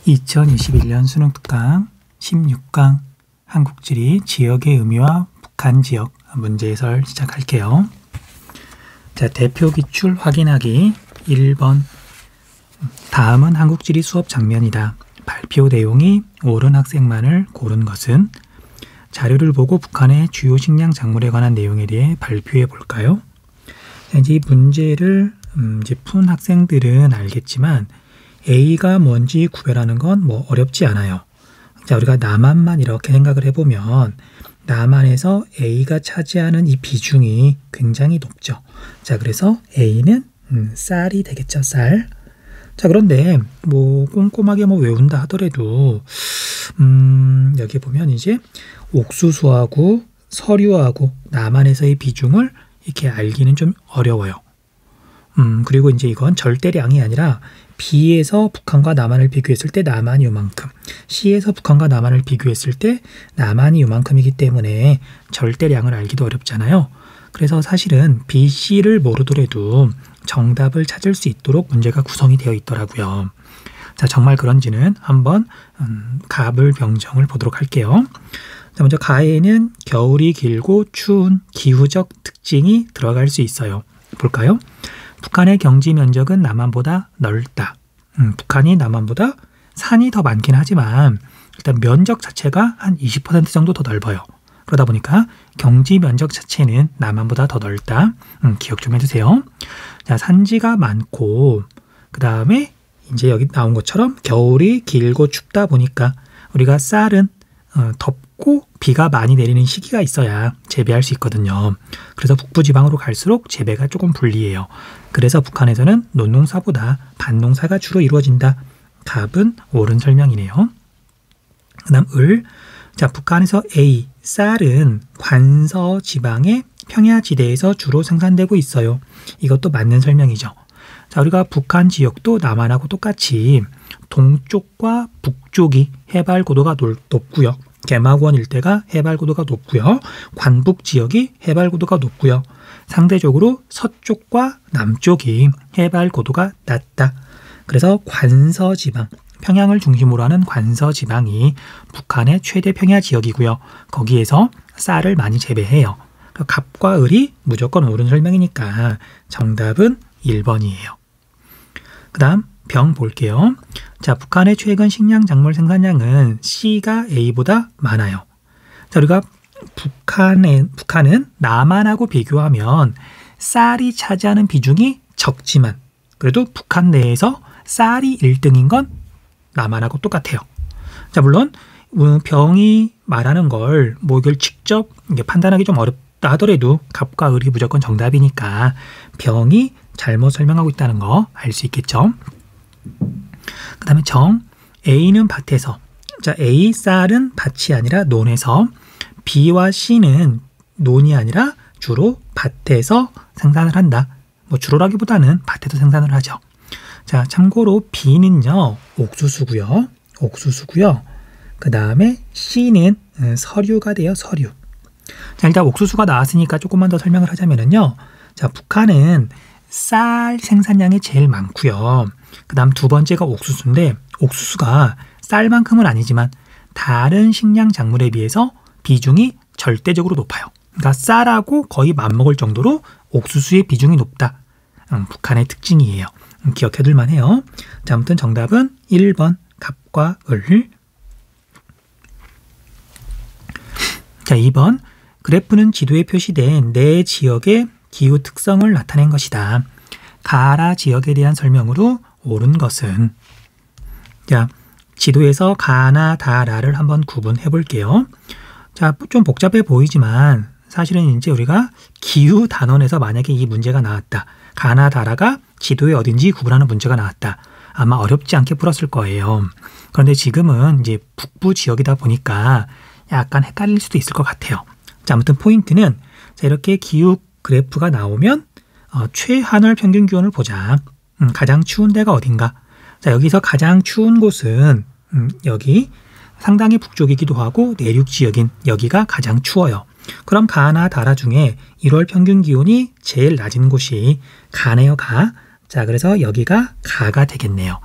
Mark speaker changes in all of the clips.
Speaker 1: 2021년 수능 특강 16강 한국지리 지역의 의미와 북한 지역 문제 해설 시작할게요. 자, 대표 기출 확인하기 1번. 다음은 한국지리 수업 장면이다. 발표 내용이 옳은 학생만을 고른 것은? 자료를 보고 북한의 주요 식량 작물에 관한 내용에 대해 발표해 볼까요? 자, 이제 이 문제를 이제 푼 학생들은 알겠지만 A가 뭔지 구별하는 건 뭐 어렵지 않아요. 자, 우리가 남한만 이렇게 생각을 해보면 남한에서 A가 차지하는 이 비중이 굉장히 높죠. 자, 그래서 A는 쌀이 되겠죠, 쌀. 자, 그런데 뭐 꼼꼼하게 뭐 외운다 하더라도 여기 보면 이제 옥수수하고 서류하고 남한에서의 비중을 이렇게 알기는 좀 어려워요. 그리고 이제 이건 절대량이 아니라 B에서 북한과 남한을 비교했을 때 남한이 요만큼, C에서 북한과 남한을 비교했을 때 남한이 요만큼이기 때문에 절대량을 알기도 어렵잖아요. 그래서 사실은 B, C를 모르더라도 정답을 찾을 수 있도록 문제가 구성이 되어 있더라고요. 자, 정말 그런지는 한번 갑을 병정을 보도록 할게요. 자, 먼저 가에는 겨울이 길고 추운 기후적 특징이 들어갈 수 있어요. 볼까요? 북한의 경지 면적은 남한보다 넓다. 북한이 남한보다 산이 더 많긴 하지만 일단 면적 자체가 한 20% 정도 더 넓어요. 그러다 보니까 경지 면적 자체는 남한보다 더 넓다. 기억 좀 해주세요. 자, 산지가 많고 그 다음에 이제 여기 나온 것처럼 겨울이 길고 춥다 보니까 우리가 쌀은 덥고 비가 많이 내리는 시기가 있어야 재배할 수 있거든요. 그래서 북부지방으로 갈수록 재배가 조금 불리해요. 그래서 북한에서는 논농사보다 밭농사가 주로 이루어진다. 갑은 옳은 설명이네요. 그 다음 을. 자, 북한에서 A, 쌀은 관서 지방의 평야지대에서 주로 생산되고 있어요. 이것도 맞는 설명이죠. 자, 우리가 북한 지역도 남한하고 똑같이 동쪽과 북쪽이 해발 고도가 높고요. 개마고원 일대가 해발 고도가 높고요. 관북 지역이 해발 고도가 높고요. 상대적으로 서쪽과 남쪽이 해발 고도가 낮다. 그래서 관서지방, 평양을 중심으로 하는 관서지방이 북한의 최대 평야 지역이고요. 거기에서 쌀을 많이 재배해요. 갑과 을이 무조건 옳은 설명이니까 정답은 1번이에요. 그 다음 병 볼게요. 자, 북한의 최근 식량 작물 생산량은 C가 A보다 많아요. 자, 우리가 북한은 남한하고 비교하면 쌀이 차지하는 비중이 적지만 그래도 북한 내에서 쌀이 1등인 건 남한하고 똑같아요. 자, 물론 병이 말하는 걸 뭐 이걸 직접 판단하기 좀 어렵다 하더라도 갑과 을이 무조건 정답이니까 병이 잘못 설명하고 있다는 거 알 수 있겠죠. 그 다음에 정, A는 밭에서. 자, A, 쌀은 밭이 아니라 논에서. B와 C는 논이 아니라 주로 밭에서 생산을 한다. 뭐 주로라기보다는 밭에서 생산을 하죠. 자, 참고로 B는요, 옥수수고요. 그 다음에 C는 서류가 돼요, 서류. 자, 일단 옥수수가 나왔으니까 조금만 더 설명을 하자면요. 자, 북한은 쌀 생산량이 제일 많고요. 그 다음 두 번째가 옥수수인데 옥수수가 쌀만큼은 아니지만 다른 식량 작물에 비해서 비중이 절대적으로 높아요. 그러니까 쌀하고 거의 맞먹을 정도로 옥수수의 비중이 높다. 북한의 특징이에요. 기억해둘만 해요. 자, 아무튼 정답은 1번 갑과 을. 자, 2번 그래프는 지도에 표시된 내 지역의 기후 특성을 나타낸 것이다. 가라 지역에 대한 설명으로 옳은 것은? 자, 지도에서 가나 다라를 한번 구분해 볼게요. 자, 좀 복잡해 보이지만 사실은 이제 우리가 기후 단원에서 만약에 이 문제가 나왔다. 가나 다라가 지도에 어딘지 구분하는 문제가 나왔다. 아마 어렵지 않게 풀었을 거예요. 그런데 지금은 이제 북부 지역이다 보니까 약간 헷갈릴 수도 있을 것 같아요. 자, 아무튼 포인트는 자, 이렇게 기후 그래프가 나오면 최한월 평균 기온을 보자. 가장 추운 데가 어딘가? 자, 여기서 가장 추운 곳은 여기 상당히 북쪽이기도 하고 내륙 지역인 여기가 가장 추워요. 그럼 가나 다라 중에 1월 평균 기온이 제일 낮은 곳이 가네요, 가. 자, 그래서 여기가 가가 되겠네요.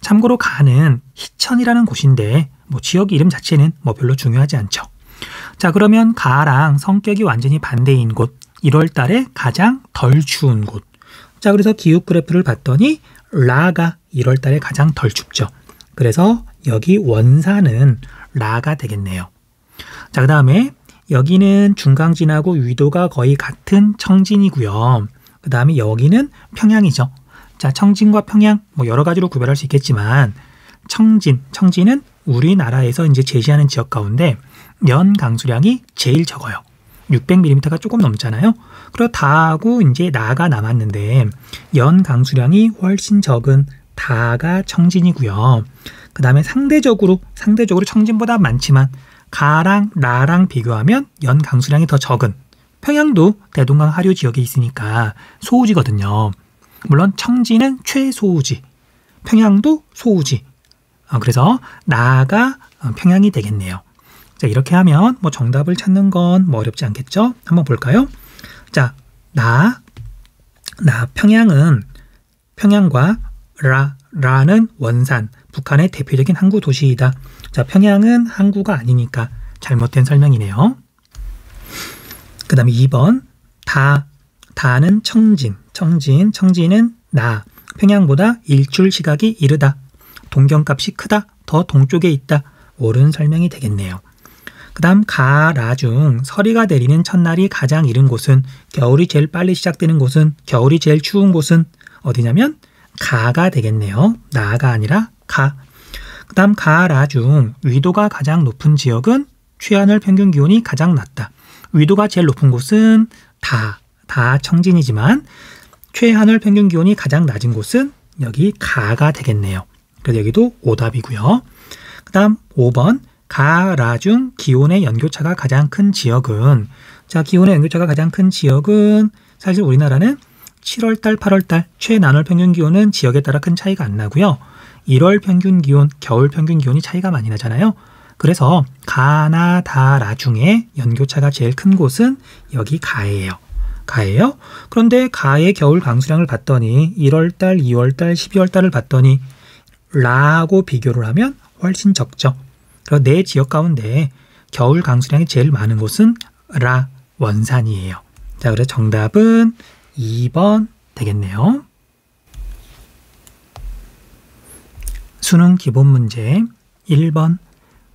Speaker 1: 참고로 가는 희천이라는 곳인데 뭐 지역 이름 자체는 뭐 별로 중요하지 않죠. 자, 그러면 가랑 성격이 완전히 반대인 곳, 1월 달에 가장 덜 추운 곳. 자, 그래서 기후 그래프를 봤더니 라가 1월 달에 가장 덜 춥죠. 그래서 여기 원산은 라가 되겠네요. 자, 그 다음에 여기는 중강진하고 위도가 거의 같은 청진이고요. 그 다음에 여기는 평양이죠. 자, 청진과 평양 뭐 여러 가지로 구별할 수 있겠지만 청진은 우리나라에서 이제 제시하는 지역 가운데 연 강수량이 제일 적어요. 600mm가 조금 넘잖아요. 그리고 다하고 이제 나가 남았는데 연 강수량이 훨씬 적은 다가 청진이고요. 그 다음에 상대적으로 청진보다 많지만 가랑 라랑 비교하면 연 강수량이 더 적은 평양도 대동강 하류 지역에 있으니까 소우지거든요. 물론 청진은 최소우지, 평양도 소우지. 그래서 나가 평양이 되겠네요. 자, 이렇게 하면 뭐 정답을 찾는 건 뭐 어렵지 않겠죠? 한번 볼까요? 자, 평양과 라는 원산, 북한의 대표적인 항구 도시이다. 자, 평양은 항구가 아니니까 잘못된 설명이네요. 그 다음에 2번 다는 청진은 평양보다 일출 시각이 이르다. 동경값이 크다. 더 동쪽에 있다. 옳은 설명이 되겠네요. 그 다음 가라 중 서리가 내리는 첫날이 가장 이른 곳은, 겨울이 제일 빨리 시작되는 곳은, 겨울이 제일 추운 곳은 어디냐면 가가 되겠네요. 나가 아니라 가. 그 다음 가라 중 위도가 가장 높은 지역은 최하늘 평균 기온이 가장 낮다. 위도가 제일 높은 곳은 다 청진이지만 최하늘 평균 기온이 가장 낮은 곳은 여기 가가 되겠네요. 그래서 여기도 오답이고요. 그 다음 5번 가라 중 기온의 연교차가 가장 큰 지역은, 자, 기온의 연교차가 가장 큰 지역은 사실 우리나라는 7월달, 8월달 최나널 평균 기온은 지역에 따라 큰 차이가 안 나고요. 1월 평균 기온, 겨울 평균 기온이 차이가 많이 나잖아요. 그래서 가나 다라 중에 연교차가 제일 큰 곳은 여기 가예요. 그런데 가의 겨울 강수량을 봤더니 1월달, 2월달, 12월달을 봤더니 라하고 비교를 하면 훨씬 적죠. 그리고 내 지역 가운데 겨울 강수량이 제일 많은 곳은 라 원산이에요. 자, 그래서 정답은 2번 되겠네요. 수능 기본 문제 1번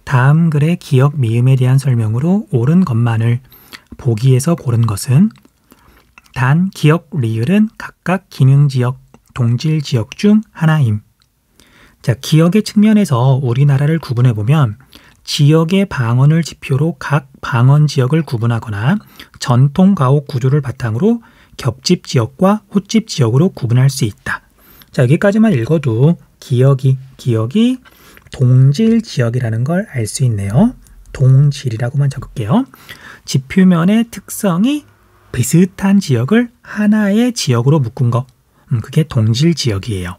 Speaker 1: 다음 글의 기역 미음에 대한 설명으로 옳은 것만을 보기에서 고른 것은 단, 기역, 리을은 각각 기능지역, 동질지역 중 하나임. 자, 기역의 측면에서 우리나라를 구분해보면 지역의 방언을 지표로 각 방언 지역을 구분하거나 전통 가옥 구조를 바탕으로 겹집 지역과 호집 지역으로 구분할 수 있다. 자, 여기까지만 읽어도 기역이 동질 지역이라는 걸 알 수 있네요. 동질이라고만 적을게요. 지표면의 특성이 비슷한 지역을 하나의 지역으로 묶은 거, 그게 동질 지역이에요.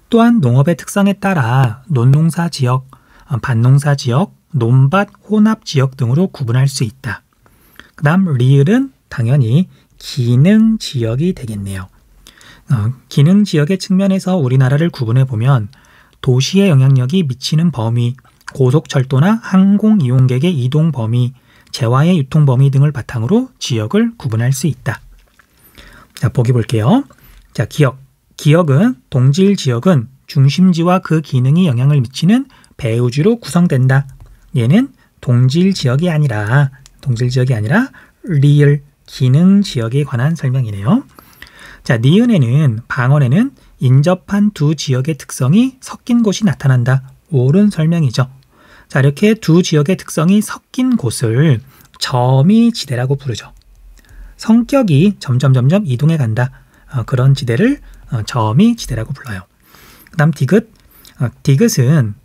Speaker 1: 또한 농업의 특성에 따라 논농사 지역, 밭농사 지역, 논밭 혼합 지역 등으로 구분할 수 있다. 그 다음 리을은 당연히 기능 지역이 되겠네요. 기능 지역의 측면에서 우리나라를 구분해 보면 도시의 영향력이 미치는 범위, 고속철도나 항공 이용객의 이동 범위, 재화의 유통 범위 등을 바탕으로 지역을 구분할 수 있다. 자, 보기 볼게요. 자, 기역은 동질 지역은 중심지와 그 기능이 영향을 미치는 배후지로 구성된다. 얘는 동질 지역이 아니라 리을 기능 지역에 관한 설명이네요. 자, 니은에는 방언에는 인접한 두 지역의 특성이 섞인 곳이 나타난다. 옳은 설명이죠. 자, 이렇게 두 지역의 특성이 섞인 곳을 점이지대라고 부르죠. 성격이 점점 이동해 간다. 그런 지대를 점이지대라고 불러요. 그 다음 디귿은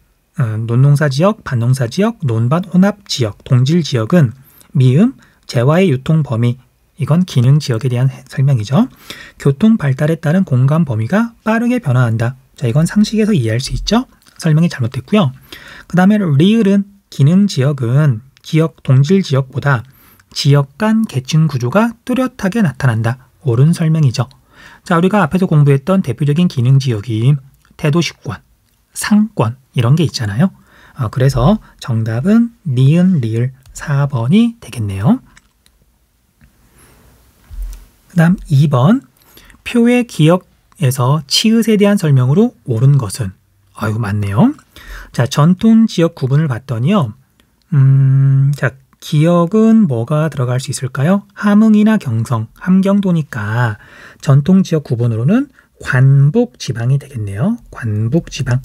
Speaker 1: 논농사 지역, 밭농사 지역, 논밭 혼합 지역, 동질 지역은 미음, 재화의 유통 범위, 이건 기능 지역에 대한 설명이죠. 교통 발달에 따른 공간 범위가 빠르게 변화한다. 자, 이건 상식에서 이해할 수 있죠. 설명이 잘못됐고요. 그 다음에 리을은 기능 지역은 기역 동질 지역보다 지역 간 계층 구조가 뚜렷하게 나타난다. 옳은 설명이죠. 자, 우리가 앞에서 공부했던 대표적인 기능 지역이 태도식권, 상권 이런 게 있잖아요. 그래서 정답은 니은, 리을 4번이 되겠네요. 그 다음 2번 표의 기억에서 치읓에 대한 설명으로 옳은 것은 이거 맞네요. 자, 전통 지역 구분을 봤더니요. 자, 기억은 뭐가 들어갈 수 있을까요? 함흥이나 경성, 함경도니까 전통 지역 구분으로는 관북 지방이 되겠네요. 관북 지방.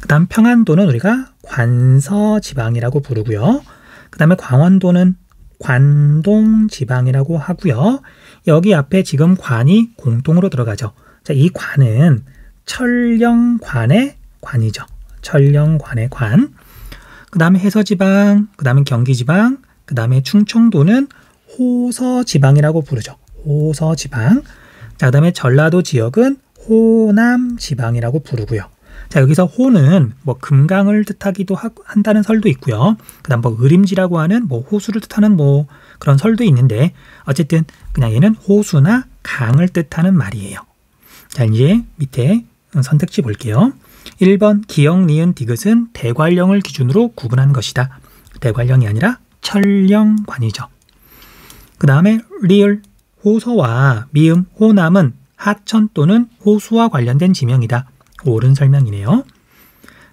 Speaker 1: 그 다음 평안도는 우리가 관서 지방이라고 부르고요. 그 다음에 광원도는 관동 지방이라고 하고요. 여기 앞에 지금 관이 공통으로 들어가죠. 자, 이 관은 천령관의 관이죠. 천령관의 관. 그 다음에 해서지방, 그 다음에 경기지방, 그 다음에 충청도는 호서지방이라고 부르죠. 호서지방. 자, 그 다음에 전라도 지역은 호남지방이라고 부르고요. 자, 여기서 호는 뭐 금강을 뜻하기도 한다는 설도 있고요. 그 다음 뭐 의림지라고 하는 뭐 호수를 뜻하는 뭐 그런 설도 있는데 어쨌든 그냥 얘는 호수나 강을 뜻하는 말이에요. 자, 이제 밑에 선택지 볼게요. 1번 기역, 니은, 디귿은 대관령을 기준으로 구분한 것이다. 대관령이 아니라 천령관이죠. 그 다음에 리을, 호서와 미음, 호남은 하천 또는 호수와 관련된 지명이다. 옳은 설명이네요.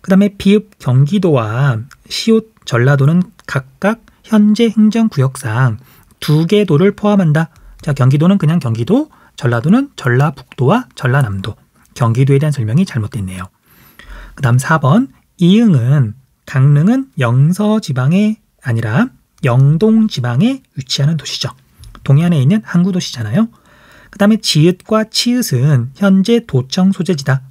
Speaker 1: 그 다음에 비읍, 경기도와 시옷, 전라도는 각각 현재 행정구역상 2개 도를 포함한다. 자, 경기도는 그냥 경기도, 전라도는 전라북도와 전라남도. 경기도에 대한 설명이 잘못됐네요. 그 다음 4번 이응은 강릉은 영서지방에 아니라 영동지방에 위치하는 도시죠. 동해안에 있는 항구 도시잖아요. 그 다음에 지읒과 치읓은 현재 도청 소재지다.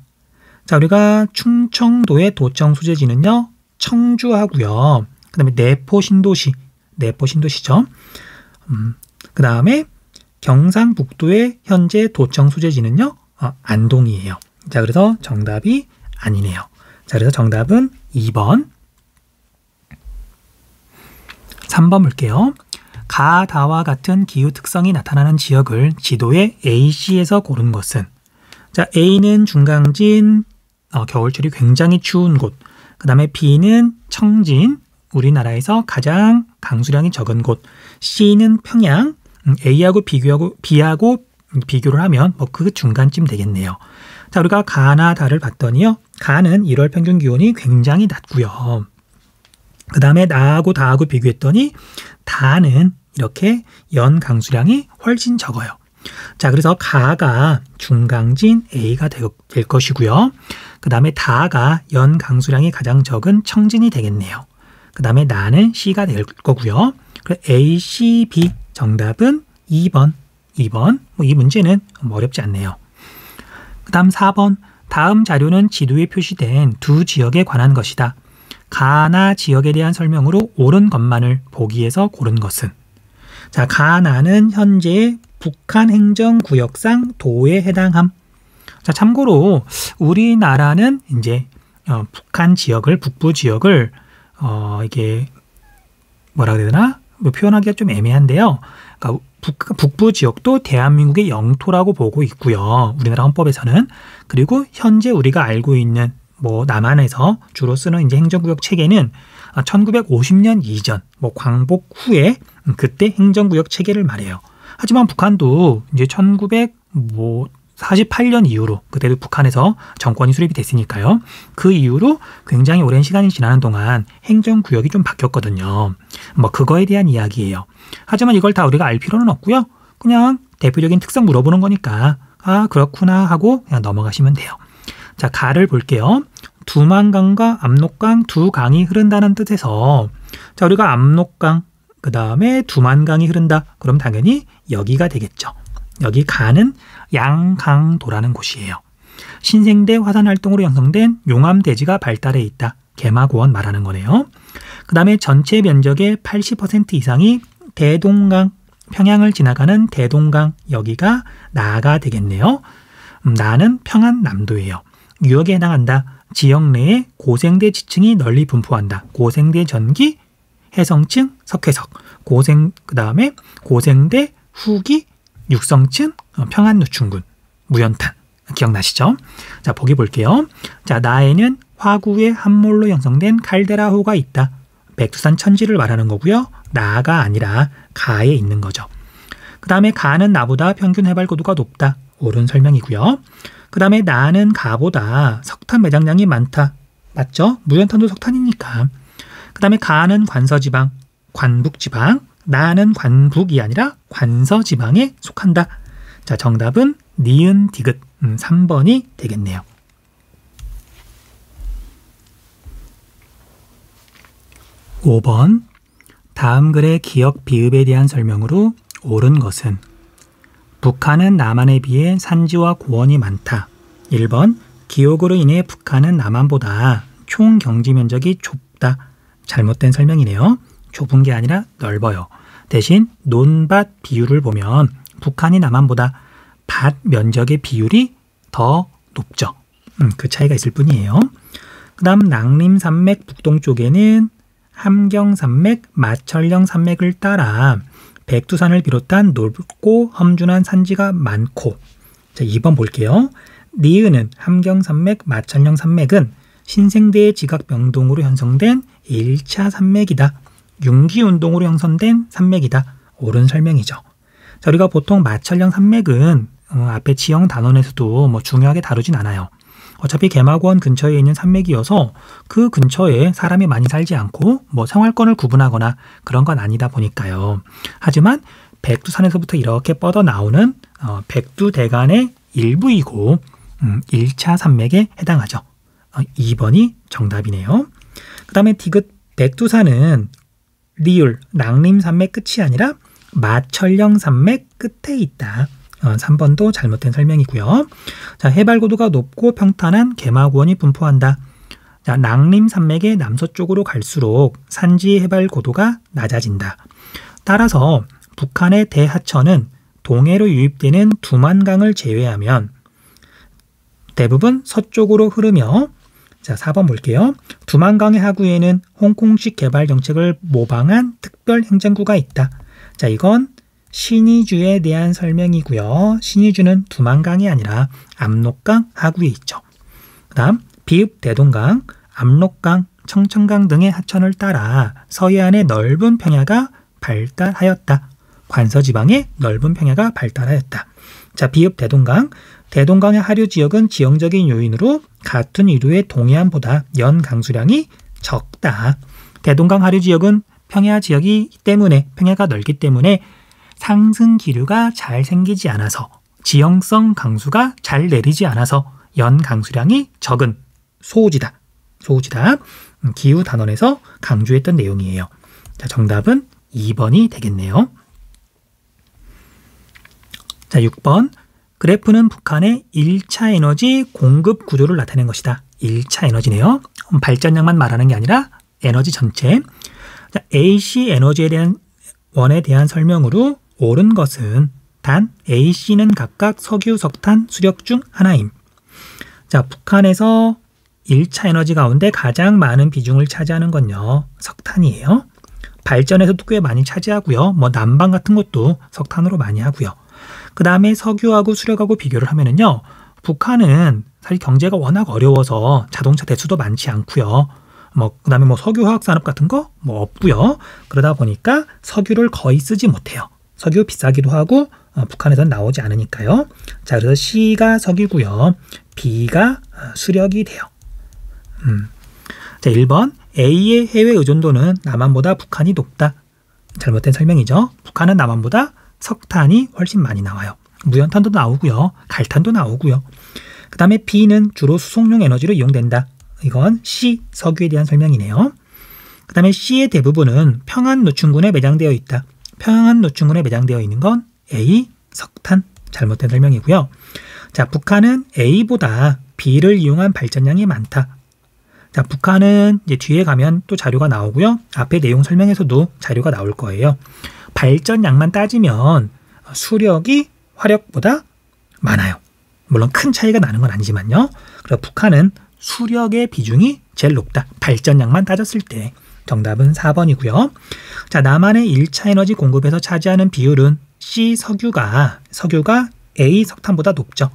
Speaker 1: 자, 우리가 충청도의 도청 소재지는요, 청주하고요. 그 다음에 내포 신도시죠. 그 다음에 경상북도의 현재 도청 소재지는요, 안동이에요. 자, 그래서 정답이 아니네요. 자, 그래서 정답은 2번. 3번 볼게요. 가, 다와 같은 기후 특성이 나타나는 지역을 지도의 AC에서 고른 것은? 자, A는 중강진, 겨울철이 굉장히 추운 곳. 그 다음에 B는 청진, 우리나라에서 가장 강수량이 적은 곳. C는 평양, A하고 B하고 비교를 하면 뭐 그 중간쯤 되겠네요. 자, 우리가 가나 다를 봤더니요. 가는 1월 평균 기온이 굉장히 낮고요. 그 다음에 나하고 다하고 비교했더니 다는 이렇게 연 강수량이 훨씬 적어요. 자, 그래서 가가 중강진 A가 될 것이고요. 그 다음에 다가 연 강수량이 가장 적은 청진이 되겠네요. 그 다음에 나는 C가 될 거고요. A, C, B 정답은 2번. 뭐 이 문제는 어렵지 않네요. 그 다음 4번. 다음 자료는 지도에 표시된 두 지역에 관한 것이다. 가나 지역에 대한 설명으로 옳은 것만을 보기에서 고른 것은? 자, 가나는 현재 북한 행정구역상 도에 해당함. 자, 참고로 우리나라는 이제 북한 지역을, 북부 지역을 이게 뭐라 그래야 되나? 뭐 표현하기가 좀 애매한데요. 그러니까 북부 지역도 대한민국의 영토라고 보고 있고요. 우리나라 헌법에서는. 그리고 현재 우리가 알고 있는 뭐 남한에서 주로 쓰는 이제 행정구역 체계는 1950년 이전, 뭐 광복 후에 그때 행정구역 체계를 말해요. 하지만 북한도 이제 1948년 이후로 그때도 북한에서 정권이 수립이 됐으니까요. 그 이후로 굉장히 오랜 시간이 지나는 동안 행정구역이 좀 바뀌었거든요. 뭐 그거에 대한 이야기예요. 하지만 이걸 다 우리가 알 필요는 없고요. 그냥 대표적인 특성 물어보는 거니까 그렇구나 하고 그냥 넘어가시면 돼요. 자, 가를 볼게요. 두만강과 압록강 두 강이 흐른다는 뜻에서 자, 우리가 압록강 그 다음에 두만강이 흐른다. 그럼 당연히 여기가 되겠죠. 여기 가는 양강도라는 곳이에요. 신생대 화산활동으로 형성된 용암대지가 발달해 있다. 개마고원 말하는 거네요. 그 다음에 전체 면적의 80% 이상이 대동강, 평양을 지나가는 대동강, 여기가 나가 되겠네요. 나는 평안남도예요. 유역에 해당한다. 지역 내에 고생대 지층이 널리 분포한다. 고생대 전기, 해성층, 석회석, 그 다음에 고생대 후기, 육성층, 평안누춘군, 무연탄. 기억나시죠? 자, 보기 볼게요. 자, 나에는 화구의 함몰로 형성된 칼데라호가 있다. 백두산 천지를 말하는 거고요. 나가 아니라 가에 있는 거죠. 그 다음에 가는 나보다 평균 해발 고도가 높다. 옳은 설명이고요. 그 다음에 나는 가보다 석탄 매장량이 많다. 맞죠? 무연탄도 석탄이니까. 그 다음에 가는 관서지방, 관북지방, 나는 관북이 아니라 관서지방에 속한다. 자, 정답은 니은 디귿 3번이 되겠네요. 5번 다음 글의 기역 비읍에 대한 설명으로 옳은 것은 북한은 남한에 비해 산지와 고원이 많다. 1번 기역으로 인해 북한은 남한보다 총 경지 면적이 좁다. 잘못된 설명이네요. 좁은 게 아니라 넓어요. 대신 논밭 비율을 보면 북한이 남한보다 밭 면적의 비율이 더 높죠. 그 차이가 있을 뿐이에요. 그 다음 낭림산맥 북동쪽에는 함경산맥, 마천령 산맥을 따라 백두산을 비롯한 넓고 험준한 산지가 많고, 자, 2번 볼게요. 니은은 함경산맥, 마천령 산맥은 신생대의 지각병동으로 형성된 1차 산맥이다. 융기운동으로 형성된 산맥이다. 옳은 설명이죠. 자, 우리가 보통 마천령 산맥은 앞에 지형 단원에서도 중요하게 다루진 않아요. 어차피 개마고원 근처에 있는 산맥이어서 그 근처에 사람이 많이 살지 않고 생활권을 구분하거나 그런 건 아니다 보니까요. 하지만 백두산에서부터 이렇게 뻗어 나오는 백두대간의 일부이고 1차 산맥에 해당하죠. 2번이 정답이네요. 그 다음에 디귿 백두산은 리을 낭림산맥 끝이 아니라 마천령 산맥 끝에 있다. 3번도 잘못된 설명이고요. 자, 해발고도가 높고 평탄한 개마고원이 분포한다. 자, 낭림산맥의 남서쪽으로 갈수록 산지 해발고도가 낮아진다. 따라서 북한의 대하천은 동해로 유입되는 두만강을 제외하면 대부분 서쪽으로 흐르며, 자, 4번 볼게요. 두만강의 하구에는 홍콩식 개발 정책을 모방한 특별 행정구가 있다. 자, 이건 신의주에 대한 설명이고요. 신의주는 두만강이 아니라 압록강 하구에 있죠. 그 다음 비읍 대동강, 압록강, 청천강 등의 하천을 따라 서해안의 넓은 평야가 발달하였다. 관서지방의 넓은 평야가 발달하였다. 자, 비읍 대동강. 대동강의 하류 지역은 지형적인 요인으로 같은 위류의 동해안보다 연 강수량이 적다. 대동강 하류 지역은 평야 지역이기 때문에, 평야가 넓기 때문에 상승 기류가 잘 생기지 않아서, 지형성 강수가 잘 내리지 않아서 연 강수량이 적은 소우지다. 기후 단원에서 강조했던 내용이에요. 자, 정답은 2번이 되겠네요. 자, 6번. 그래프는 북한의 1차 에너지 공급 구조를 나타낸 것이다. 1차 에너지네요. 발전량만 말하는 게 아니라 에너지 전체. 자, AC 에너지에 대한 원에 대한 설명으로 옳은 것은 단 AC는 각각 석유, 석탄, 수력 중 하나임. 자, 북한에서 1차 에너지 가운데 가장 많은 비중을 차지하는 건요, 석탄이에요. 발전에서도 꽤 많이 차지하고요. 난방 같은 것도 석탄으로 많이 하고요. 그 다음에 석유하고 수력하고 비교를 하면은요, 북한은 사실 경제가 워낙 어려워서 자동차 대수도 많지 않고요. 그 다음에 석유화학 산업 같은 거 없고요. 그러다 보니까 석유를 거의 쓰지 못해요. 석유 비싸기도 하고 북한에서는 나오지 않으니까요. 자, 그래서 C가 석유고요. B가 수력이 돼요. 자, 1번. A의 해외 의존도는 남한보다 북한이 높다. 잘못된 설명이죠. 북한은 남한보다 석탄이 훨씬 많이 나와요. 무연탄도 나오고요. 갈탄도 나오고요. 그 다음에 B는 주로 수송용 에너지로 이용된다. 이건 C, 석유에 대한 설명이네요. 그 다음에 C의 대부분은 평안노춘군에 매장되어 있다. 평안노춘군에 매장되어 있는 건 A, 석탄. 잘못된 설명이고요. 자, 북한은 A보다 B를 이용한 발전량이 많다. 자, 북한은 이제 뒤에 가면 또 자료가 나오고요. 앞에 내용 설명에서도 자료가 나올 거예요. 발전량만 따지면 수력이 화력보다 많아요. 물론 큰 차이가 나는 건 아니지만요. 그래서 북한은 수력의 비중이 제일 높다. 발전량만 따졌을 때. 정답은 4번이고요. 자, 남한의 1차 에너지 공급에서 차지하는 비율은 C 석유가 A 석탄보다 높죠.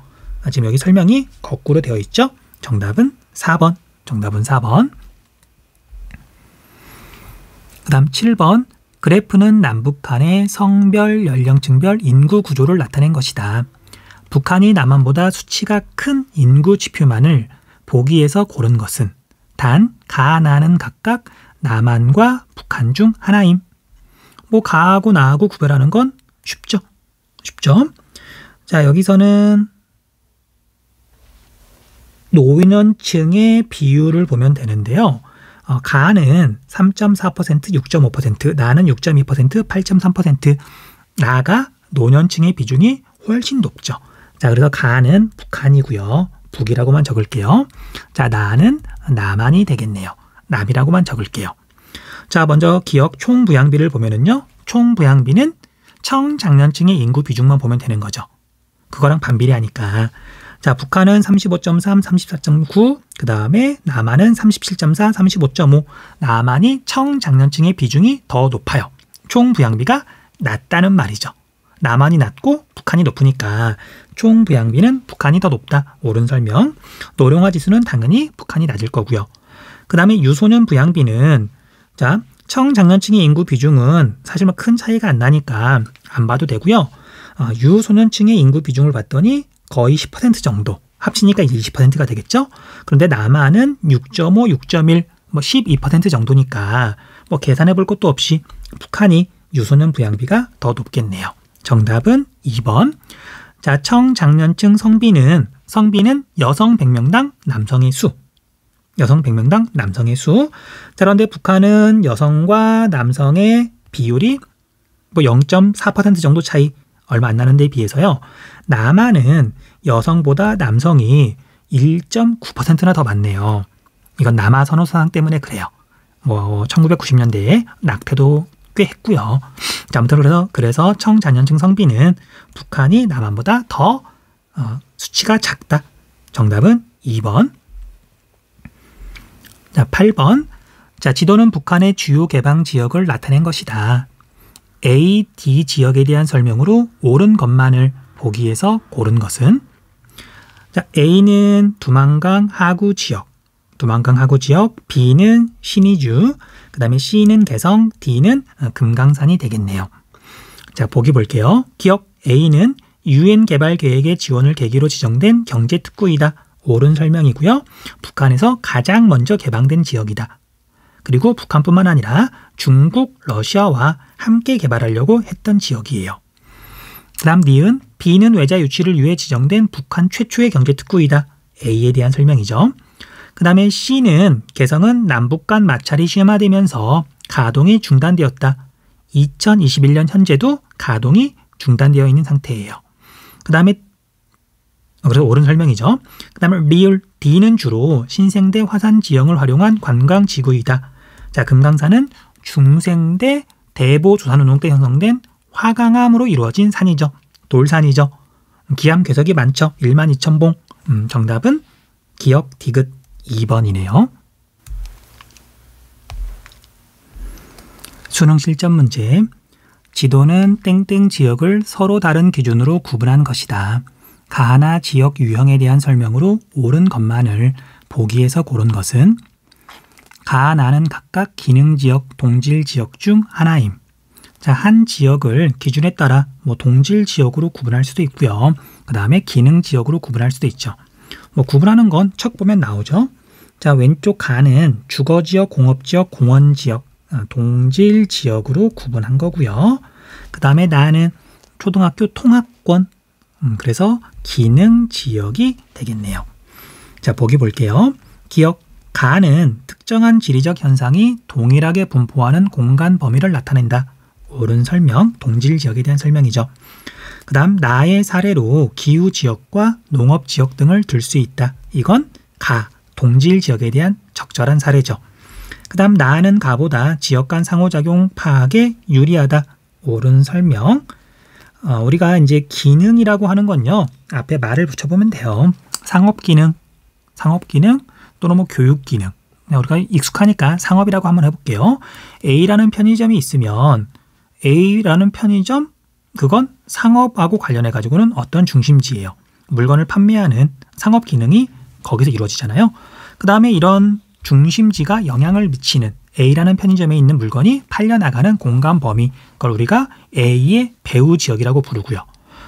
Speaker 1: 지금 여기 설명이 거꾸로 되어 있죠? 정답은 4번. 정답은 4번. 그 다음 7번. 그래프는 남북한의 성별, 연령층별 인구 구조를 나타낸 것이다. 북한이 남한보다 수치가 큰 인구 지표만을 보기에서 고른 것은 단, 가, 나는 각각 남한과 북한 중 하나임. 뭐 가하고 나하고 구별하는 건 쉽죠? 쉽죠? 자, 여기서는 노년층의 비율을 보면 되는데요. 가는 3.4%, 6.5%, 나는 6.2%, 8.3%. 나가 노년층의 비중이 훨씬 높죠. 자, 그래서 가는 북한이고요. 북이라고만 적을게요. 자, 나는 남한이 되겠네요. 남이라고만 적을게요. 자, 먼저 기억 총부양비를 보면은요. 총부양비는 청장년층의 인구 비중만 보면 되는 거죠. 그거랑 반비례하니까. 자, 북한은 35.3, 34.9, 그 다음에 남한은 37.4, 35.5. 남한이 청장년층의 비중이 더 높아요. 총부양비가 낮다는 말이죠. 남한이 낮고 북한이 높으니까 총부양비는 북한이 더 높다. 옳은 설명. 노령화 지수는 당연히 북한이 낮을 거고요. 그 다음에 유소년 부양비는 자, 청장년층의 인구 비중은 사실 뭐 큰 차이가 안 나니까 안 봐도 되고요. 유소년층의 인구 비중을 봤더니 거의 10% 정도. 합치니까 20%가 되겠죠? 그런데 남한은 6.5, 6.1, 뭐 12% 정도니까 뭐 계산해 볼 것도 없이 북한이 유소년 부양비가 더 높겠네요. 정답은 2번. 자, 청장년층 성비는 여성 100명당 남성의 수. 여성 100명당 남성의 수. 자, 그런데 북한은 여성과 남성의 비율이 뭐 0.4% 정도 차이 얼마 안 나는 데 비해서요. 남한은 여성보다 남성이 1.9%나 더 많네요. 이건 남아 선호사상 때문에 그래요. 뭐 1990년대에 낙태도 꽤 했고요. 자, 아무튼 그래서 청장년층 성비는 북한이 남한보다 더 수치가 작다. 정답은 2번. 자, 8번. 자, 지도는 북한의 주요 개방 지역을 나타낸 것이다. A, D 지역에 대한 설명으로 옳은 것만을 보기에서 고른 것은 자, A는 두만강 하구 지역, B는 신의주, 그 다음에 C는 개성, D는 금강산이 되겠네요. 자, 보기 볼게요. 기억 A는 UN 개발 계획의 지원을 계기로 지정된 경제특구이다. 옳은 설명이고요. 북한에서 가장 먼저 개방된 지역이다. 그리고 북한뿐만 아니라 중국, 러시아와 함께 개발하려고 했던 지역이에요. 그 다음 니은, B는 외자 유치를 위해 지정된 북한 최초의 경제특구이다. A에 대한 설명이죠. 그 다음에 C는 개성은 남북 간 마찰이 심화되면서 가동이 중단되었다. 2021년 현재도 가동이 중단되어 있는 상태예요. 그 다음에 그래서 옳은 설명이죠. 그 다음에 리을, D는 주로 신생대 화산 지형을 활용한 관광지구이다. 자, 금강산은 중생대 대보 조산운동 때 형성된 화강암으로 이루어진 산이죠. 돌산이죠. 기암 괴석이 많죠. 12,000봉. 정답은 기억 디귿 2번이네요. 수능 실전 문제. 지도는 땡땡 지역을 서로 다른 기준으로 구분한 것이다. 가하나 지역 유형에 대한 설명으로 옳은 것만을 보기에서 고른 것은 가하나는 각각 기능지역, 동질지역 중 하나임. 자, 한 지역을 기준에 따라 뭐 동질지역으로 구분할 수도 있고요. 그 다음에 기능지역으로 구분할 수도 있죠. 뭐 구분하는 건 척 보면 나오죠. 자, 왼쪽 가는 주거지역, 공업지역, 공원지역, 동질지역으로 구분한 거고요. 그 다음에 나는 초등학교 통합권, 그래서 기능지역이 되겠네요. 자, 보기 볼게요. 기억, 가는 특정한 지리적 현상이 동일하게 분포하는 공간 범위를 나타낸다. 옳은 설명, 동질지역에 대한 설명이죠. 그 다음 나의 사례로 기후지역과 농업지역 등을 들 수 있다. 이건 가, 동질지역에 대한 적절한 사례죠. 그 다음 나는 가보다 지역 간 상호작용 파악에 유리하다. 옳은 설명. 우리가 이제 기능이라고 하는 건요. 앞에 말을 붙여보면 돼요. 상업기능 또는 뭐 교육기능. 우리가 익숙하니까 상업이라고 한번 해볼게요. A라는 편의점이 있으면 A라는 편의점, 그건 상업하고 관련해 가지고는 어떤 중심지예요. 물건을 판매하는 상업 기능이 거기서 이루어지잖아요. 그 다음에 이런 중심지가 영향을 미치는 A라는 편의점에 있는 물건이 팔려나가는 공간 범위, 그걸 우리가 A의 배후 지역이라고 부르고요.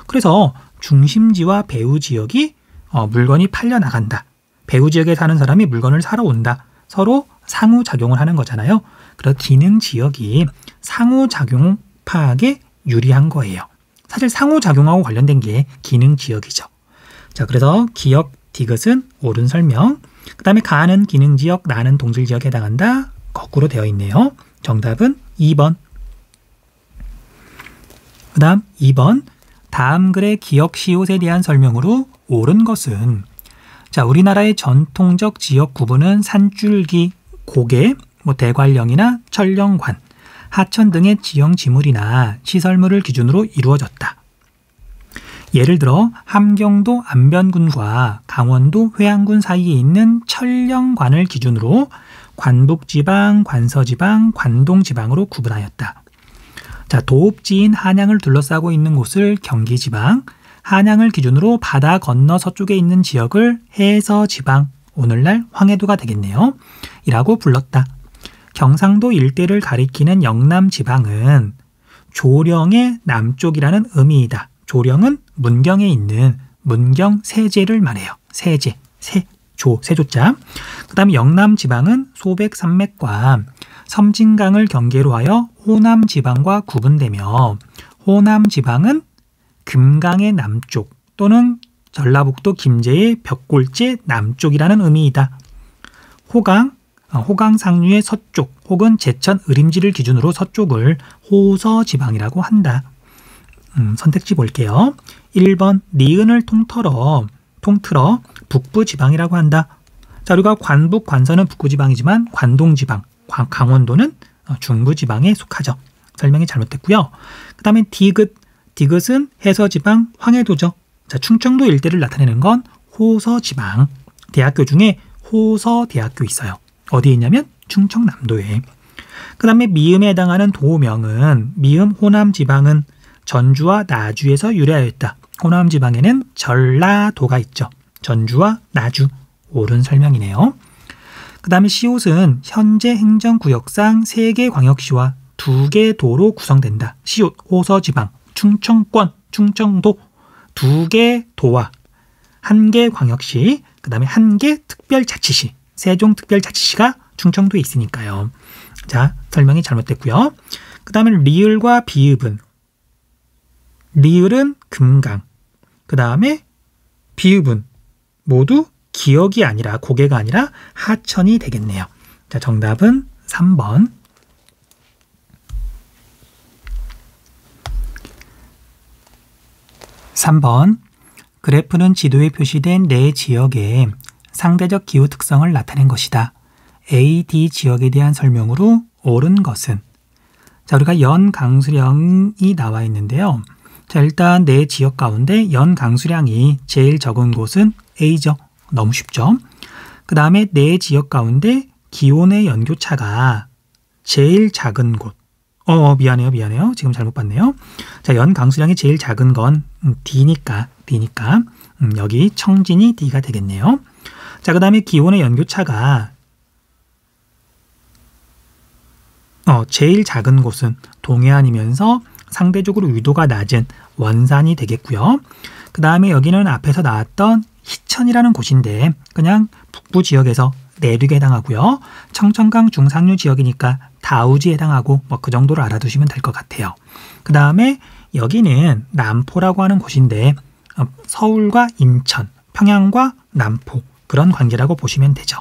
Speaker 1: 그래서 중심지와 배후 지역이 물건이 팔려나간다. 배후 지역에 사는 사람이 물건을 사러 온다. 서로 상호작용을 하는 거잖아요. 그래서 기능 지역이 상호작용 파악에 유리한 거예요. 사실 상호작용하고 관련된 게 기능 지역이죠. 자, 그래서 기역 디귿은 옳은 설명. 그 다음에 가는 기능 지역, 나는 동질 지역에 해당한다. 거꾸로 되어 있네요. 정답은 2번. 그 다음 2번. 다음 글의 기역 시옷에 대한 설명으로 옳은 것은, 자, 우리나라의 전통적 지역 구분은 산줄기, 고개, 대관령이나 천령관, 하천 등의 지형 지물이나 시설물을 기준으로 이루어졌다. 예를 들어 함경도 안변군과 강원도 회안군 사이에 있는 천령관을 기준으로 관북지방, 관서지방, 관동지방으로 구분하였다. 자, 도읍지인 한양을 둘러싸고 있는 곳을 경기지방, 한양을 기준으로 바다 건너 서쪽에 있는 지역을 해서지방, 오늘날 황해도가 되겠네요. 이라고 불렀다. 경상도 일대를 가리키는 영남지방은 조령의 남쪽이라는 의미이다. 조령은 문경에 있는 문경 세제를 말해요. 세제, 세조자. 그 다음에 영남지방은 소백산맥과 섬진강을 경계로 하여 호남지방과 구분되며, 호남지방은 금강의 남쪽 또는 전라북도 김제의 벽골제 남쪽이라는 의미이다. 호강 상류의 서쪽 혹은 제천 의림지를 기준으로 서쪽을 호서지방이라고 한다. 선택지 볼게요. 1번 니은을 통틀어 북부지방이라고 한다. 자, 우리가 관북, 관서는 북부지방이지만 관동지방, 강원도는 중부지방에 속하죠. 설명이 잘못됐고요. 그 다음에 디귿은 해서지방, 황해도죠. 자, 충청도 일대를 나타내는 건 호서지방. 대학교 중에 호서대학교 있어요. 어디에 있냐면 충청남도에. 그 다음에 미음에 해당하는 도명은, 미음 호남지방은 전주와 나주에서 유래하였다. 호남지방에는 전라도가 있죠. 전주와 나주. 옳은 설명이네요. 그 다음에 시옷은 현재 행정구역상 3개 광역시와 2개 도로 구성된다. 시옷, 호서지방, 충청권, 충청도 2개 도와 1개 광역시, 그 다음에 1개 특별자치시, 세종특별자치시가 충청도에 있으니까요. 자, 설명이 잘못됐고요. 그 다음에 리을과 비읍은, 리을은 금강, 그 다음에 비읍은 모두 기역이 아니라, 고개가 아니라 하천이 되겠네요. 자, 정답은 3번. 그래프는 지도에 표시된 네 지역의 상대적 기후 특성을 나타낸 것이다. A, D 지역에 대한 설명으로 옳은 것은, 자, 우리가 연 강수량이 나와 있는데요. 자, 일단 네 지역 가운데 연 강수량이 제일 적은 곳은 A죠. 너무 쉽죠. 그 다음에 네 지역 가운데 기온의 연교차가 제일 작은 곳. 미안해요. 지금 잘못 봤네요. 자, 연 강수량이 제일 작은 건 D니까 여기 청진이 D가 되겠네요. 자, 그 다음에 기온의 연교차가 제일 작은 곳은 동해안이면서 상대적으로 위도가 낮은 원산이 되겠고요. 그 다음에 여기는 앞에서 나왔던 희천이라는 곳인데 그냥 북부 지역에서 내륙에 해당하고요. 청천강 중상류 지역이니까 다우지에 해당하고 그 정도로 알아두시면 될 것 같아요. 그 다음에 여기는 남포라고 하는 곳인데 서울과 인천, 평양과 남포 그런 관계라고 보시면 되죠.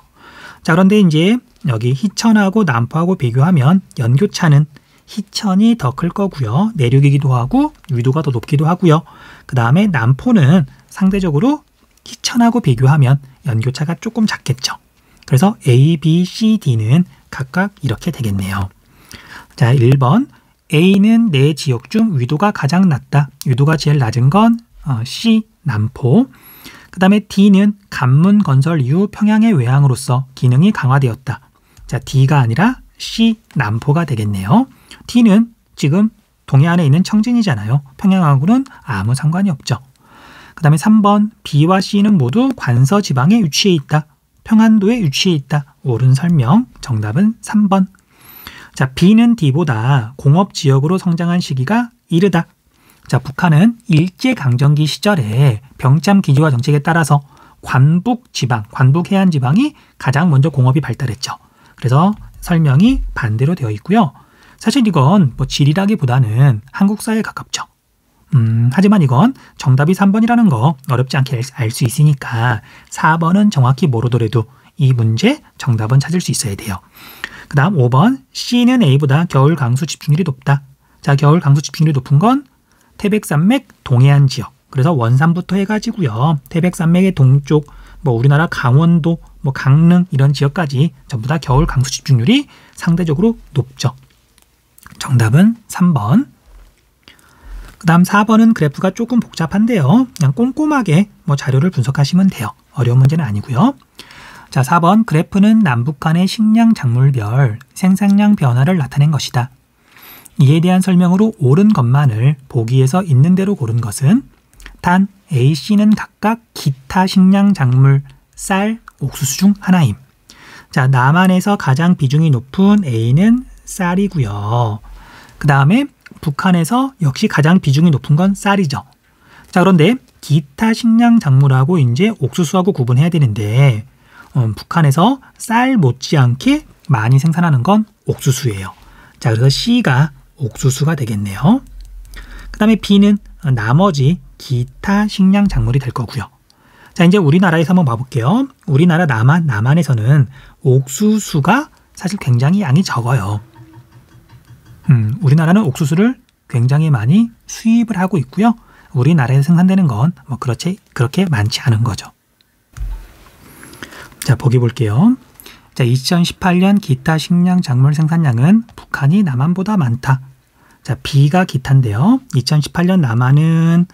Speaker 1: 자, 그런데 이제 여기 희천하고 남포하고 비교하면 연교차는 희천이 더 클 거고요. 내륙이기도 하고 위도가 더 높기도 하고요. 그 다음에 남포는 상대적으로 희천하고 비교하면 연교차가 조금 작겠죠. 그래서 A, B, C, D는 각각 이렇게 되겠네요. 자, 1번 A는 네 지역 중 위도가 가장 낮다. 위도가 제일 낮은 건 C, 남포. 그 다음에 D는 간문 건설 이후 평양의 외항으로서 기능이 강화되었다. 자, D가 아니라 C, 남포가 되겠네요. D는 지금 동해안에 있는 청진이잖아요. 평양하고는 아무 상관이 없죠. 그 다음에 3번 B와 C는 모두 관서 지방에 위치해 있다. 평안도에 위치해 있다. 옳은 설명. 정답은 3번. 자, B는 D보다 공업지역으로 성장한 시기가 이르다. 자, 북한은 일제강점기 시절에 병참 기지화 정책에 따라서 관북 지방, 관북 해안 지방이 가장 먼저 공업이 발달했죠. 그래서 설명이 반대로 되어 있고요. 사실 이건 뭐 지리라기보다는 한국사에 가깝죠. 하지만 이건 정답이 3번이라는 거 어렵지 않게 알 수 있으니까 4번은 정확히 모르더라도 이 문제 정답은 찾을 수 있어야 돼요. 그 다음 5번 C는 A보다 겨울 강수 집중률이 높다. 자, 겨울 강수 집중률이 높은 건 태백산맥 동해안 지역. 그래서 원산부터 해가지고요. 태백산맥의 동쪽, 뭐 우리나라 강원도, 뭐 강릉 이런 지역까지 전부 다 겨울 강수 집중률이 상대적으로 높죠. 정답은 3번. 그 다음 4번은 그래프가 조금 복잡한데요. 그냥 꼼꼼하게 뭐 자료를 분석하시면 돼요. 어려운 문제는 아니고요. 자, 4번 그래프는 남북 간의 식량 작물별 생산량 변화를 나타낸 것이다. 이에 대한 설명으로 옳은 것만을 보기에서 있는 대로 고른 것은 단 A, C는 각각 기타 식량 작물, 쌀, 옥수수 중 하나임. 자, 남한에서 가장 비중이 높은 A는 쌀이고요. 그 다음에 북한에서 역시 가장 비중이 높은 건 쌀이죠. 자, 그런데 기타 식량 작물하고 이제 옥수수하고 구분해야 되는데 북한에서 쌀 못지않게 많이 생산하는 건 옥수수예요. 자, 그래서 C가 옥수수가 되겠네요. 그 다음에 B는 나머지 기타 식량 작물이 될 거고요. 자, 이제 우리나라에서 한번 봐볼게요. 우리나라 남한에서는 옥수수가 사실 굉장히 양이 적어요. 우리나라는 옥수수를 굉장히 많이 수입을 하고 있고요. 우리나라에서 생산되는 건 뭐 그렇게 많지 않은 거죠. 자, 보기 볼게요. 자, 2018년 기타 식량 작물 생산량은 북한이 남한보다 많다. 자, B가 기타인데요. 2018년 남한은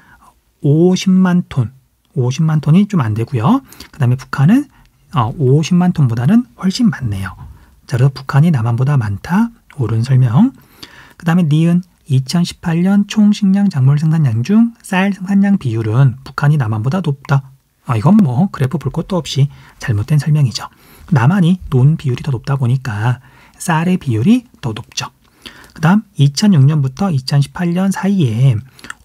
Speaker 1: 50만 톤. 50만 톤이 좀 안 되고요. 그 다음에 북한은 50만 톤보다는 훨씬 많네요. 자, 그래서 북한이 남한보다 많다. 옳은 설명. 그 다음에 니은 2018년 총 식량 작물 생산량 중 쌀 생산량 비율은 북한이 남한보다 높다. 이건 뭐 그래프 볼 것도 없이 잘못된 설명이죠. 남한이 논 비율이 더 높다 보니까 쌀의 비율이 더 높죠. 그 다음 2006년부터 2018년 사이에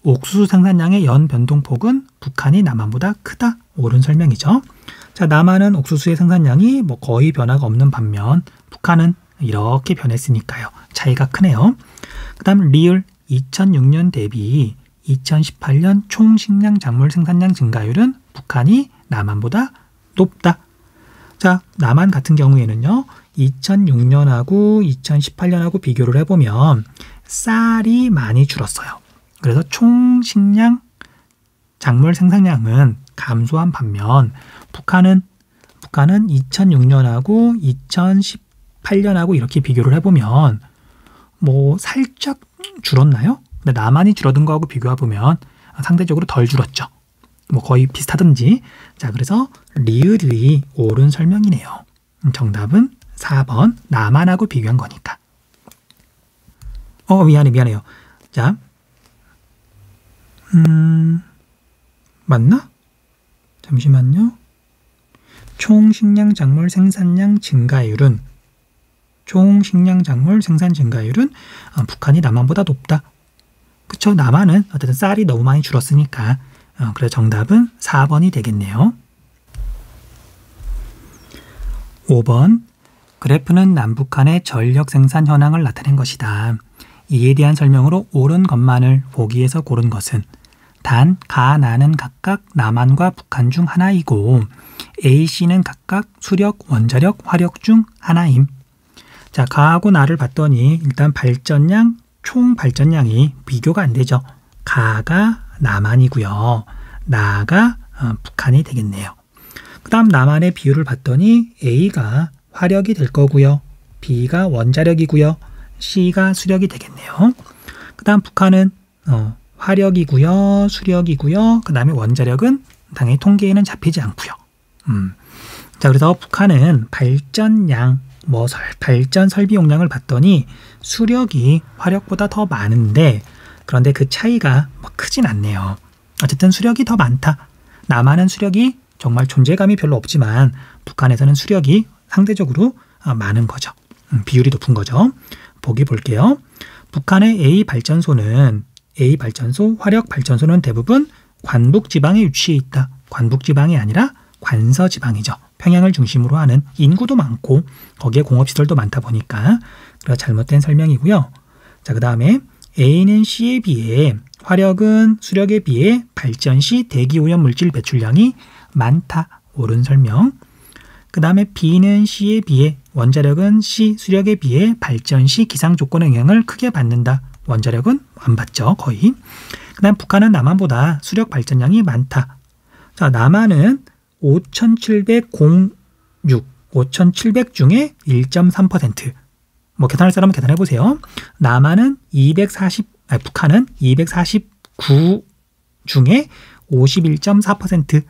Speaker 1: 옥수수 생산량의 연 변동폭은 북한이 남한보다 크다. 옳은 설명이죠. 자, 남한은 옥수수의 생산량이 뭐 거의 변화가 없는 반면 북한은 이렇게 변했으니까요. 차이가 크네요. 그 다음 리을 2006년 대비 2018년 총 식량 작물 생산량 증가율은 북한이 남한보다 높다. 자, 남한 같은 경우에는요. 2006년하고 2018년하고 비교를 해보면 쌀이 많이 줄었어요. 그래서 총 식량 작물 생산량은 감소한 반면 북한은 2006년하고 2018년하고 이렇게 비교를 해보면 뭐 살짝 줄었나요? 근데 남한이 줄어든 거하고 비교해보면 상대적으로 덜 줄었죠. 뭐 거의 비슷하든지. 자, 그래서 리을이 옳은 설명이네요. 정답은 4번 남한하고 비교한 거니까. 미안해요. 자, 맞나? 잠시만요. 총 식량 작물 생산량 증가율은 북한이 남한보다 높다. 그쵸? 남한은 어쨌든 쌀이 너무 많이 줄었으니까 그래서 정답은 4번이 되겠네요. 5번 그래프는 남북한의 전력 생산 현황을 나타낸 것이다. 이에 대한 설명으로 옳은 것만을 보기에서 고른 것은 단, 가, 나는 각각 남한과 북한 중 하나이고 A, C는 각각 수력, 원자력, 화력 중 하나임. 자, 가하고 나를 봤더니 일단 발전량, 총 발전량이 비교가 안 되죠. 가가 남한이고요. 나가 북한이 되겠네요. 그 다음 남한의 비율을 봤더니 A가 화력이 될 거고요. B가 원자력이고요. C가 수력이 되겠네요. 그 다음 북한은 화력이고요. 수력이고요. 그 다음에 원자력은 당연히 통계에는 잡히지 않고요. 자, 그래서 북한은 발전량, 발전 설비 용량을 봤더니 수력이 화력보다 더 많은데 그런데 그 차이가 크진 않네요. 어쨌든 수력이 더 많다. 남한은 수력이 정말 존재감이 별로 없지만 북한에서는 수력이 상대적으로 많은 거죠. 비율이 높은 거죠. 보기 볼게요. 북한의 A 발전소는 화력 발전소는 대부분 관북지방에 위치해 있다. 관북지방이 아니라 관서지방이죠. 평양을 중심으로 하는 인구도 많고 거기에 공업시설도 많다 보니까 잘못된 설명이고요. 자, 그 다음에 A는 C에 비해 화력은 수력에 비해 발전 시 대기오염 물질 배출량이 많다. 옳은 설명. 그 다음에 B는 C에 비해 원자력은 C 수력에 비해 발전 시 기상 조건의 영향을 크게 받는다. 원자력은 안 받죠. 거의. 그 다음 북한은 남한보다 수력 발전량이 많다. 자, 남한은 5,700 중에 1.3%. 뭐 계산할 사람은 계산해 보세요. 북한은 249 중에 51.4%.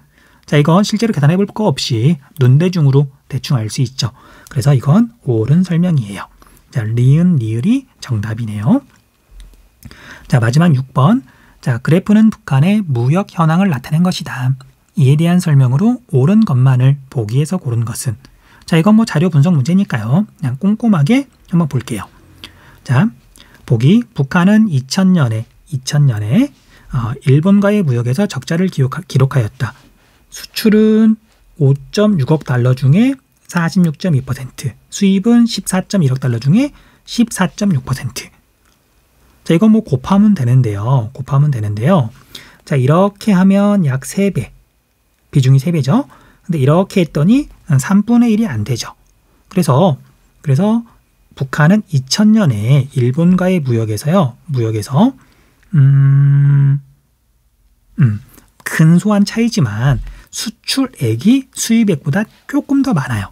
Speaker 1: 자, 이건 실제로 계산해 볼 거 없이 눈대중으로 대충 알 수 있죠. 그래서 이건 옳은 설명이에요. 자, 리을이 정답이네요. 자, 마지막 6번. 자, 그래프는 북한의 무역 현황을 나타낸 것이다. 이에 대한 설명으로 옳은 것만을 보기에서 고른 것은. 자, 이건 뭐 자료 분석 문제니까요. 그냥 꼼꼼하게 한번 볼게요. 자, 보기. 북한은 2000년에 일본과의 무역에서 적자를 기록하였다. 수출은 5.6억 달러 중에 46.2%, 수입은 14.1억 달러 중에 14.6%. 자, 이건 뭐 곱하면 되는데요. 자, 이렇게 하면 약 3배. 비중이 3배죠. 근데 이렇게 했더니 3분의 1이 안 되죠. 그래서 북한은 2000년에 일본과의 무역에서 근소한 차이지만 수출액이 수입액보다 조금 더 많아요.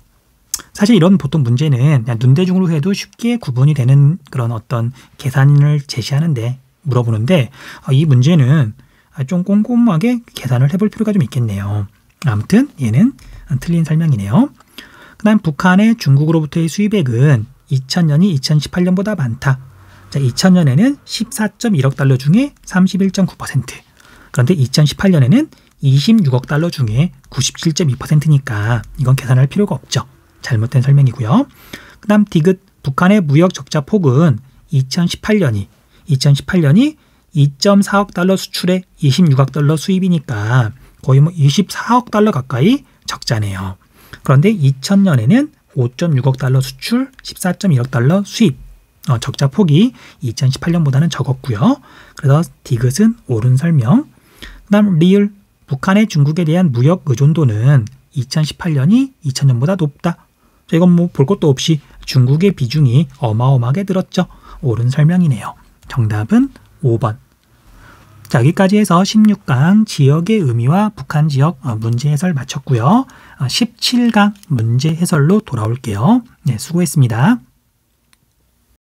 Speaker 1: 사실 이런 보통 문제는 그냥 눈대중으로 해도 쉽게 구분이 되는 그런 어떤 계산을 제시하는데 물어보는데 이 문제는 좀 꼼꼼하게 계산을 해볼 필요가 좀 있겠네요. 아무튼 얘는 틀린 설명이네요. 그 다음 북한의 중국으로부터의 수입액은 2000년이 2018년보다 많다. 자, 2000년에는 14.1억 달러 중에 31.9%. 그런데 2018년에는 26억 달러 중에 97.2%니까 이건 계산할 필요가 없죠. 잘못된 설명이고요. 그 다음 디귿. 북한의 무역 적자 폭은 2018년이 2.4억 달러 수출에 26억 달러 수입이니까 거의 뭐 24억 달러 가까이 적자네요. 그런데 2000년에는 5.6억 달러 수출, 14.1억 달러 수입. 적자 폭이 2018년보다는 적었고요. 그래서 디귿은 옳은 설명. 그 다음 리을. 북한의 중국에 대한 무역 의존도는 2018년이 2000년보다 높다. 자, 이건 뭐 볼 것도 없이 중국의 비중이 어마어마하게 늘었죠. 옳은 설명이네요. 정답은 5번. 자, 여기까지 해서 16강 지역의 의미와 북한 지역 문제 해설 마쳤고요. 17강 문제 해설로 돌아올게요. 네, 수고했습니다.